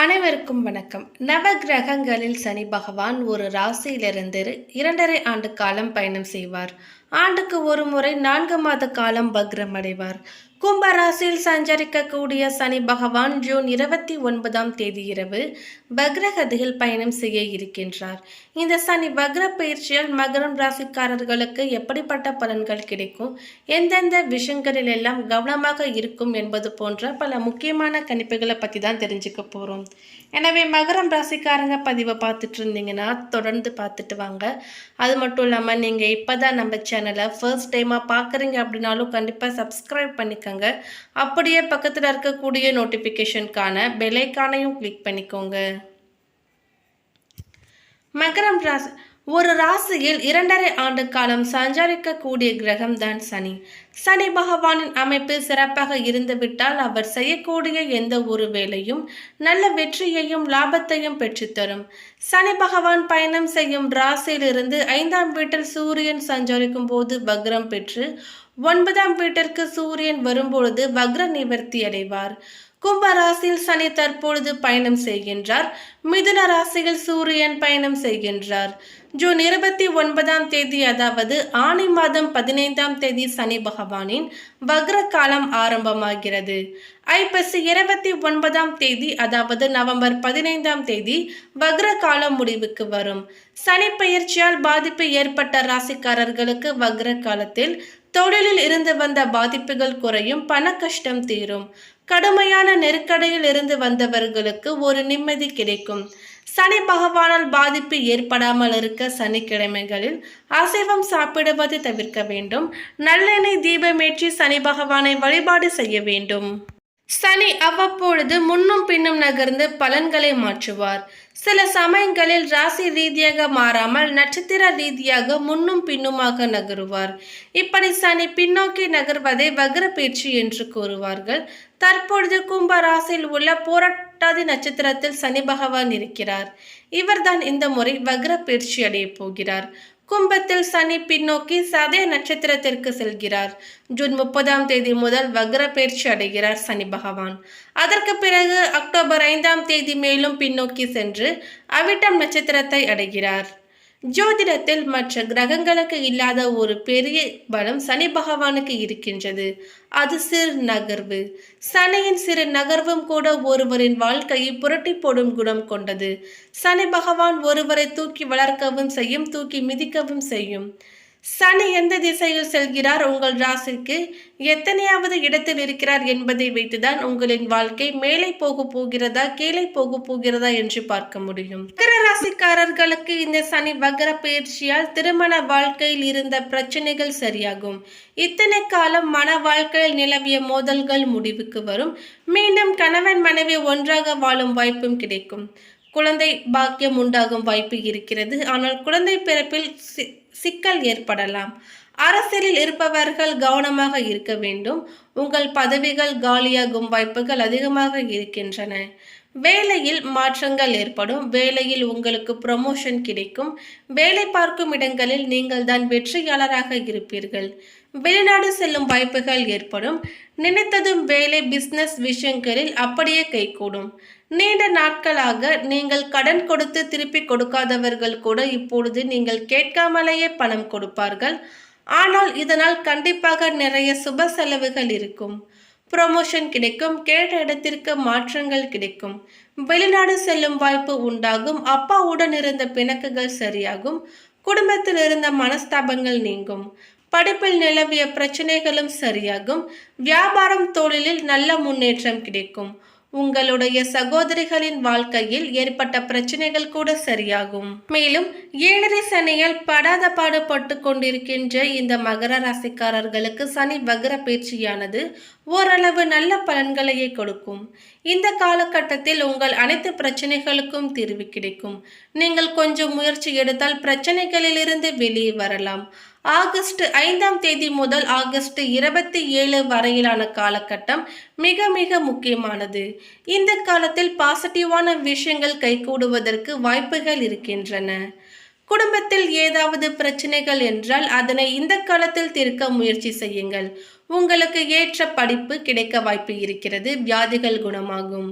அனைவருக்கும் வணக்கம். நவகிரகங்களில் சனி பகவான் ஒரு ராசியிலிருந்து 2.5 ஆண்டு காலம் பயணம் செய்வார். ஆண்டுக்கு ஒரு முறை 4 மாத காலம் வக்ரம் அடைவார். கும்ப ராசியில் சஞ்சரிக்கக்கூடிய சனி பகவான் ஜூன் 29ஆம் தேதி இரவு வக்ரகதியில் பயணம் செய்ய இருக்கின்றார். இந்த சனி வக்ர பயிற்சியால் மகரம் ராசிக்காரர்களுக்கு எப்படிப்பட்ட பலன்கள் கிடைக்கும், எந்தெந்த விஷயங்களில் எல்லாம் கவனமாக இருக்கும் என்பது போன்ற பல முக்கியமான கணிப்புகளை பற்றி தான் தெரிஞ்சுக்க போகிறோம். எனவே மகரம் ராசிக்காரங்க பதிவை பார்த்துட்டு இருந்தீங்கன்னா தொடர்ந்து பார்த்துட்டு வாங்க. அது மட்டும் இல்லாமல் நீங்கள் இப்போ தான் நம்ம சேனலை ஃபர்ஸ்ட் டைமாக பார்க்குறீங்க அப்படின்னாலும் கண்டிப்பாக சப்ஸ்கிரைப் பண்ணிக்கோங்க. அப்படியே பக்கத்தில் இருக்கக்கூடிய நோட்டிஃபிகேஷனுக்கான பெல் ஐகானையும் கிளிக் பண்ணிக்கோங்க. மகரம் ராசி ஒரு ராசியில் 2.5 ஆண்டு காலம் சஞ்சரிக்கக்கூடிய கிரகம் தான் சனி. சனி பகவானின் அமைப்பு சிறப்பாக இருந்துவிட்டால் அவர் செய்யக்கூடிய எந்த ஒரு வேலையும் நல்ல வெற்றியையும் லாபத்தையும் பெற்றுத்தரும். சனி பகவான் பயணம் செய்யும் ராசியிலிருந்து 5ஆம் வீட்டில் சூரியன் சஞ்சரிக்கும் போது வக்ரம் பெற்று 9ஆம் வீட்டிற்கு சூரியன் வரும்பொழுது வக்ர நிவர்த்தி அடைவார். கும்ப ராசியில் சனி தற்பொழுது பயணம் செய்கின்றார். மிதுன ராசியில் சூரியன் பயணம் செய்கின்றார். ஜூன் 29ஆம் தேதி அதாவது ஆனி மாதம் 15ஆம் தேதி சனி பகவானின் வக்ர காலம் ஆரம்பமாகிறது. ஐப்பசி 29ஆம் தேதி அதாவது நவம்பர் 15ஆம் தேதி வக்ர காலம் முடிவுக்கு வரும். சனி பெயர்ச்சியால் பாதிப்பு ஏற்பட்ட ராசிக்காரர்களுக்கு வக்ர காலத்தில் தொழிலில் இருந்து வந்த பாதிப்புகள் குறையும், பண கஷ்டம் தீரும். கடுமையான நெருக்கடியில் இருந்து வந்தவர்களுக்கு ஒரு நிம்மதி கிடைக்கும். சனி பகவானால் பாதிப்பு ஏற்படாமல் இருக்க சனிக்கிழமைகளில் அசைவம் சாப்பிடுவதை தவிர்க்க வேண்டும். நல்லெண்ணெய் தீபமேற்றி சனி பகவானை வழிபாடு செய்ய வேண்டும். சனி அவ்வப்பொழுது முன்னும் பின்னும் நகர்ந்து பலன்களை மாற்றுவார். சில சமயங்களில் ராசி ரீதியாக மாறாமல் நட்சத்திர ரீதியாக முன்னும் பின்னுமாக நகருவார். இப்படி சனி பின்னோக்கி நகர்வதை வக்ர பயிற்சி என்று கூறுவார்கள். தற்பொழுது கும்ப ராசியில் உள்ள போராட்டாதி நட்சத்திரத்தில் சனி பகவான் இருக்கிறார். இவர்தான் இந்த முறை வக்ர பயிற்சி அடைய போகிறார். கும்பத்தில் சனி பின்னோக்கி சதய நட்சத்திரத்திற்கு செல்கிறார். ஜூன் 30ஆம் தேதி முதல் வக்ர பயிற்சி அடைகிறார் சனி பகவான். அதற்கு பிறகு அக்டோபர் 5ஆம் தேதி மேலும் பின்னோக்கி சென்று அவிட்டம் நட்சத்திரத்தை அடைகிறார். ஜோதிடத்தில் மற்ற கிரகங்களுக்கு இல்லாத ஒரு பெரிய பலம் சனி பகவானுக்கு இருக்கின்றது. அது சிறு நகர்வு. சனியின் சிறு நகர்வும் கூட ஒருவரின் வாழ்க்கையை புரட்டி போடும் குணம் கொண்டது. சனி பகவான் ஒருவரை தூக்கி வளர்க்கவும் செய்யும், தூக்கி மிதிக்கவும் செய்யும். சனி எந்த திசையில் செல்கிறார், உங்கள் ராசிக்கு எத்தனையாவது இடத்தில் இருக்கிறார் என்பதை வைத்துதான் உங்களின் வாழ்க்கை மேலே போக போகிறதா கீழே போக போகிறதா என்று பார்க்க முடியும். மகர ராசிக்காரர்களுக்கு இந்த சனி வக்ர பயிற்சியால் திருமண வாழ்க்கையில் இருந்த பிரச்சனைகள் சரியாகும். இத்தனை காலம் மன வாழ்க்கையில் நிலவிய மோதல்கள் முடிவுக்கு வரும். மீண்டும் கணவன் மனைவி ஒன்றாக வாழும் வாய்ப்பும் கிடைக்கும். குழந்தை பாக்கியம் உண்டாகும் வாய்ப்பு இருக்கிறது. ஆனால் குழந்தை பிறப்பில் சிக்கல் ஏற்படலாம். அரசியலில் இருப்பவர்கள் கவனமாக இருக்க வேண்டும். உங்கள் பதவிகள் காலியாகும் வாய்ப்புகள் அதிகமாக இருக்கின்றன. வேலையில் மாற்றங்கள் ஏற்படும். வேலையில் உங்களுக்கு ப்ரமோஷன் கிடைக்கும். வேலை பார்க்கும் இடங்களில் நீங்கள் தான் வெற்றியாளராக இருப்பீர்கள். வெளிநாடு செல்லும் வாய்ப்புகள் ஏற்படும். நினைத்ததும் வேலை பிசினஸ் விஷயங்களில் அப்படியே கைகூடும். நீண்ட நாட்களாக நீங்கள் கடன் கொடுத்து திருப்பி கொடுக்காதவர்கள் கூட இப்பொழுது நீங்கள் கேட்காமலேயே பணம் கொடுப்பார்கள். ஆனால் இதனால் கண்டிப்பாக நிறைய சுப செலவுகள் இருக்கும். ப்ரமோஷன் கிடைக்கும். கேட்ட இடத்திற்கு மாற்றங்கள் கிடைக்கும். வெளிநாடு செல்லும் வாய்ப்பு உண்டாகும். அப்பாவுடன் இருந்த பிணக்குகள் சரியாகும். குடும்பத்தில் இருந்த மனஸ்தாபங்கள் நீங்கும். படிப்பில் நிலவிய பிரச்சனைகளும் சரியாகும். வியாபாரம் தொழிலில் நல்ல முன்னேற்றம் கிடைக்கும். உங்களுடைய சகோதரிகளின் வாழ்க்கையில் ஏற்பட்ட பிரச்சனைகள் கூட சரியாகும். மேலும் 7.5 சனியால் படாத பாடுபட்டு கொண்டிருக்கின்ற இந்த மகர ராசிக்காரர்களுக்கு சனி வக்ர பயிற்சியானது ஓரளவு நல்ல பலன்களையே கொடுக்கும். இந்த காலகட்டத்தில் உங்கள் அனைத்து பிரச்சனைகளுக்கும் தீர்வு கிடைக்கும். நீங்கள் கொஞ்சம் முயற்சி எடுத்தால் பிரச்சனைகளிலிருந்து வெளியே வரலாம். ஆகஸ்ட் 5ஆம் தேதி முதல் ஆகஸ்ட் 27 வரையிலான காலகட்டம் மிக மிக முக்கியமானது. இந்த காலத்தில் பாசிட்டிவான விஷயங்கள் கைகூடுவதற்கு வாய்ப்புகள் இருக்கின்றன. குடும்பத்தில் ஏதாவது பிரச்சனைகள் என்றால் அதனை இந்த காலத்தில் தீர்க்க முயற்சி செய்யுங்கள். உங்களுக்கு ஏற்ற படிப்பு கிடைக்க வாய்ப்பு இருக்கிறது. வியாதிகள் குணமாகும்.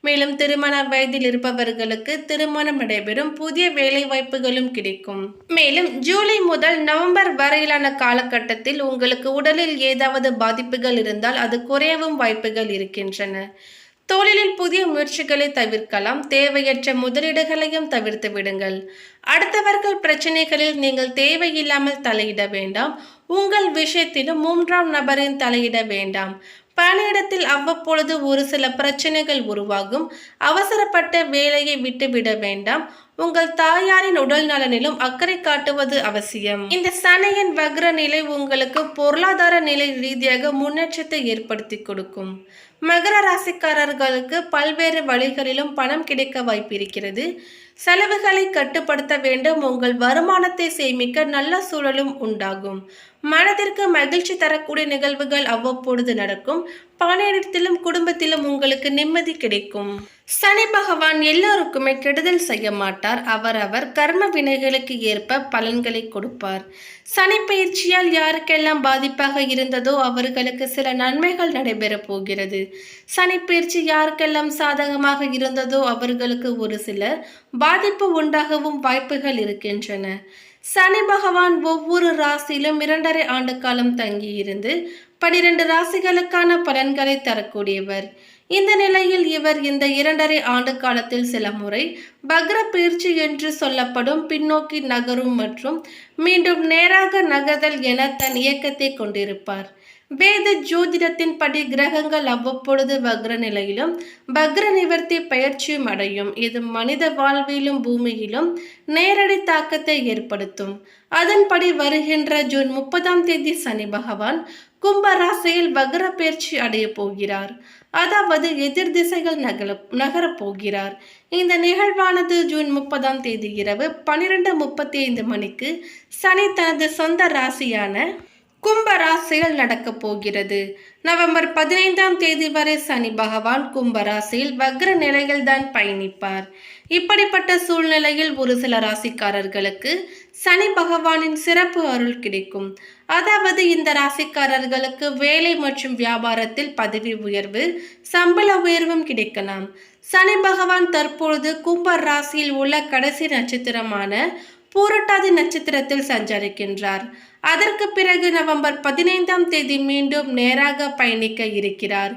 மேலும் திருமண வயதில் இருப்பவர்களுக்கு திருமணம் நடைபெறும், புதிய வேலை வாய்ப்புகளும் கிடைக்கும். மேலும் ஜூலை முதல் நவம்பர் வரையிலான காலகட்டத்தில் உங்களுக்கு உடலில் ஏதாவது பாதிப்புகள் இருந்தால் அது குறையவும் வாய்ப்புகள் இருக்கின்றன. தொழிலில் புதிய முயற்சிகளை தவிர்க்கலாம். தேவையற்ற முதலீடுகளையும் தவிர்த்து விடுங்கள். அடுத்தவர்கள் பிரச்சனைகளில் நீங்கள் தேவையில்லாமல் தலையிட வேண்டாம். உங்கள் விஷயத்திலும் மூன்றாம் நபரின் தலையிட வேண்டாம். பணியிடத்தில் அவ்வப்பொழுது ஒரு சில பிரச்சனைகள் உருவாகும். அவசரப்பட்ட வேலையை விட்டுவிட வேண்டாம். உங்கள் தாயாரின் உடல் நலனிலும் அக்கறை காட்டுவது அவசியம். இந்த சனியின் வக்ர நிலை உங்களுக்கு பொருளாதார நிலை ரீதியாக முன்னேற்றத்தை ஏற்படுத்தி கொடுக்கும். மகர ராசிக்காரர்களுக்கு பல்வேறு வழிகளிலும் பணம் கிடைக்க வாய்ப்பிருக்கிறது. செலவுகளை கட்டுப்படுத்த வேண்டும். உங்கள் வருமானத்தை சேமிக்க நல்ல சூழலும் உண்டாகும். மனதிற்கு மகிழ்ச்சி தரக்கூடிய நிகழ்வுகள் அவ்வப்பொழுது நடக்கும். பணியிடத்திலும் குடும்பத்திலும் உங்களுக்கு நிம்மதி கிடைக்கும். சனி பகவான் எல்லோருக்குமே கெடுதல் செய்ய மாட்டார். அவரவர் கர்ம வினைகளுக்கு ஏற்ப பலன்களை கொடுப்பார். சனி பயிற்சியால் யாருக்கெல்லாம் பாதிப்பாக இருந்ததோ அவர்களுக்கு சில நன்மைகள் நடைபெறப் போகிறது. சனி பயிற்சி யாருக்கெல்லாம் சாதகமாக இருந்ததோ அவர்களுக்கு ஒரு சில பாதிப்பு உண்டாகவும் வாய்ப்புகள் இருக்கின்றன. சனி பகவான் ஒவ்வொரு ராசியிலும் 2.5 ஆண்டு காலம் தங்கியிருந்து 12 ராசிகளுக்கான பலன்களை தரக்கூடியவர். இந்த நிலையில் இவர் இந்த 2.5 ஆண்டு காலத்தில் சில முறை வக்ர பயிற்சி என்று சொல்லப்படும் பின்னோக்கி நகரும் மற்றும் மீண்டும் நேராக நகர்தல் என தன் இயக்கத்தை கொண்டிருப்பார். வேத ஜோதிடத்தின் படி கிரகங்கள் அவ்வப்பொழுது வக்ர நிலையிலும் வக்ர நிவர்த்தி பயிற்சியும் அடையும். இது மனித வாழ்விலும் பூமியிலும் நேரடி தாக்கத்தை ஏற்படுத்தும். அதன்படி வருகின்ற ஜூன் 30ஆம் தேதி சனி பகவான் கும்ப ராசியில் வக்ர பயிற்சி அடைய போகிறார். அதாவது எதிர் திசைகள் நகரப் போகிறார். இந்த நிகழ்வானது ஜூன் 30ஆம் தேதி இரவு 12:35 மணிக்கு சனி தனது சொந்த ராசியான கும்ப ராசியில் நடக்கப் போகிறது. நவம்பர் 15ஆம் தேதி வரை சனி பகவான் கும்ப ராசியில் வக்ர நிலையில் தான் பயணிப்பார். இப்படிப்பட்ட சூழ்நிலையில் ஒரு சில ராசிக்காரர்களுக்கு சனி பகவானின் சிறப்பு அருள் கிடைக்கும். அதாவது இந்த ராசிக்காரர்களுக்கு வேலை மற்றும் வியாபாரத்தில் பதவி உயர்வு, சம்பள உயர்வும் கிடைக்கலாம். சனி பகவான் தற்பொழுது கும்ப ராசியில் உள்ள கடைசி நட்சத்திரமான பூரட்டாதி நட்சத்திரத்தில் சஞ்சரிக்கின்றார். அதற்கு பிறகு நவம்பர் 15ஆம் தேதி மீண்டும் நேராக பயணிக்க இருக்கிறார்.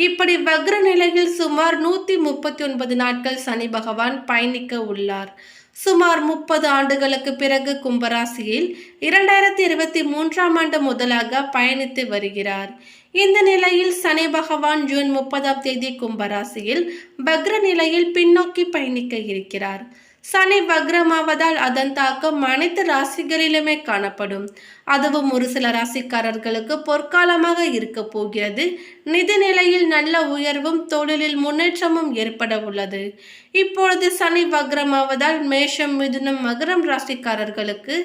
இப்படி வக்ர நிலையில் சுமார் 139 நாட்கள் சனி பகவான் பயணிக்க உள்ளார். சுமார் 30 ஆண்டுகளுக்கு பிறகு கும்பராசியில் 2023ஆம் ஆண்டு முதலாக பயணித்து வருகிறார். இந்த நிலையில் சனி பகவான் ஜூன் 30ஆம் தேதி கும்பராசியில் வக்ர நிலையில் பின்னோக்கி பயணிக்க இருக்கிறார். சனி வக்ரமாவதால் அதன் தாக்கம் அனைத்து ராசிகளிலுமே காணப்படும். அதுவும் ஒரு சில ராசிக்காரர்களுக்கு பொற்காலமாக இருக்க போகிறது. நிதி நிலையில் நல்ல உயர்வும் தொழிலில் முன்னேற்றமும் ஏற்பட உள்ளது. இப்பொழுது சனி வக்ரமாவதால் மேஷம், மிதுனம், மகரம் ராசிக்காரர்களுக்கு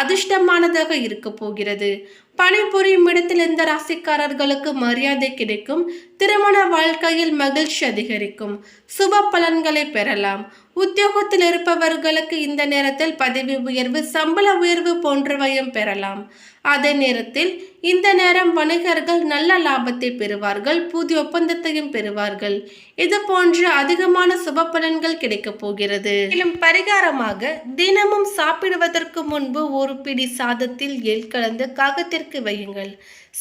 அதிர்ஷ்டமானதாக இருக்க போகிறது. பணிபுரியும் இடத்தில் இந்த ராசிக்காரர்களுக்கு மரியாதை கிடைக்கும். திருமண வாழ்க்கையில் மகிழ்ச்சி அதிகரிக்கும். சுப பலன்களை பெறலாம். உத்தியோகத்தில் இருப்பவர்களுக்கு இந்த நேரத்தில் பதவி உயர்வு, சம்பள உயர்வு போன்றவையும் பெறலாம். அதே நேரத்தில் இந்த நேரம் வணிகர்கள் நல்ல லாபத்தை பெறுவார்கள். புதிய ஒப்பந்தத்தையும் பெறுவார்கள். இது போன்ற அதிகமான சுப பலன்கள் கிடைக்கப் போகிறது. மேலும் பரிகாரமாக தினமும் சாப்பிடுவதற்கு முன்பு ஒரு பிடி சாதத்தில் எள் கலந்து காகத்திற்கு வையுங்கள்.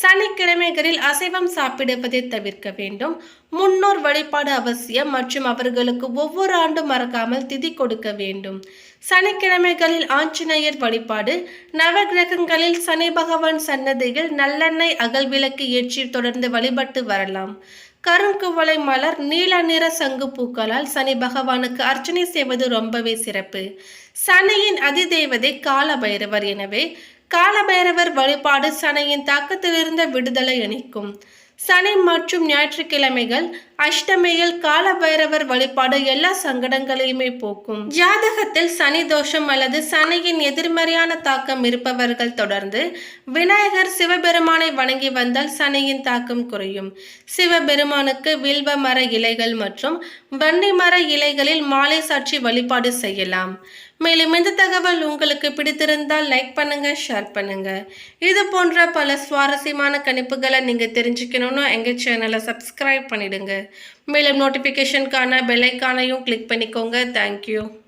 சனிக்கிழமைகளில் அசைவம் சாப்பிடுவதை தவிர்க்க வேண்டும். முன்னோர் வழிபாடு அவசியம் மற்றும் அவர்களுக்கு ஒவ்வொரு ஆண்டும் மறக்காமல் திதி கொடுக்க வேண்டும். சனிக்கிழமைகளில் ஆஞ்சநேயர் வழிபாடு, நவகிரகங்களில் சனி பகவான் சன்னதியில் நல்லெண்ணெய் அகல் விளக்கு ஏற்றி தொடர்ந்து வழிபட்டு வரலாம். கருங்குவளை மலர், நீல நிற சங்கு பூக்களால் சனி பகவானுக்கு அர்ச்சனை செய்வது ரொம்பவே சிறப்பு. சனியின் அதிதேவதை கால பைரவர். எனவே கால பைரவர் வழிபாடு சனியின் தாக்கத்திலிருந்து விடுதலை அளிக்கும். சனி மற்றும் ஞாயிற்றுக்கிழமைகள் அஷ்டமியில் கால பைரவர் வழிபாடு எல்லா சங்கடங்களையுமே போக்கும். ஜாதகத்தில் சனி தோஷம் அல்லது சனியின் எதிர்மறையான தாக்கம் இருப்பவர்கள் தொடர்ந்து விநாயகர், சிவபெருமானை வணங்கி வந்தால் சனியின் தாக்கம் குறையும். சிவபெருமானுக்கு வில்வ மர இலைகள் மற்றும் வன்னி மர இலைகளில் மாலை சாற்றி வழிபாடு செய்யலாம். மேலும் இந்த தகவல் உங்களுக்கு பிடித்திருந்தால் லைக் பண்ணுங்க, ஷேர் பண்ணுங்க. இது போன்ற பல சுவாரஸ்யமான கணிப்புகளை நீங்க தெரிஞ்சுக்கணும்னா எங்க சேனலை சப்ஸ்கிரைப் பண்ணிடுங்க. மேலும் நோட்டிஃபிகேஷனுக்கான பெல் ஐக்கானையும் கிளிக் பண்ணிக்கோங்க. தேங்க்யூ.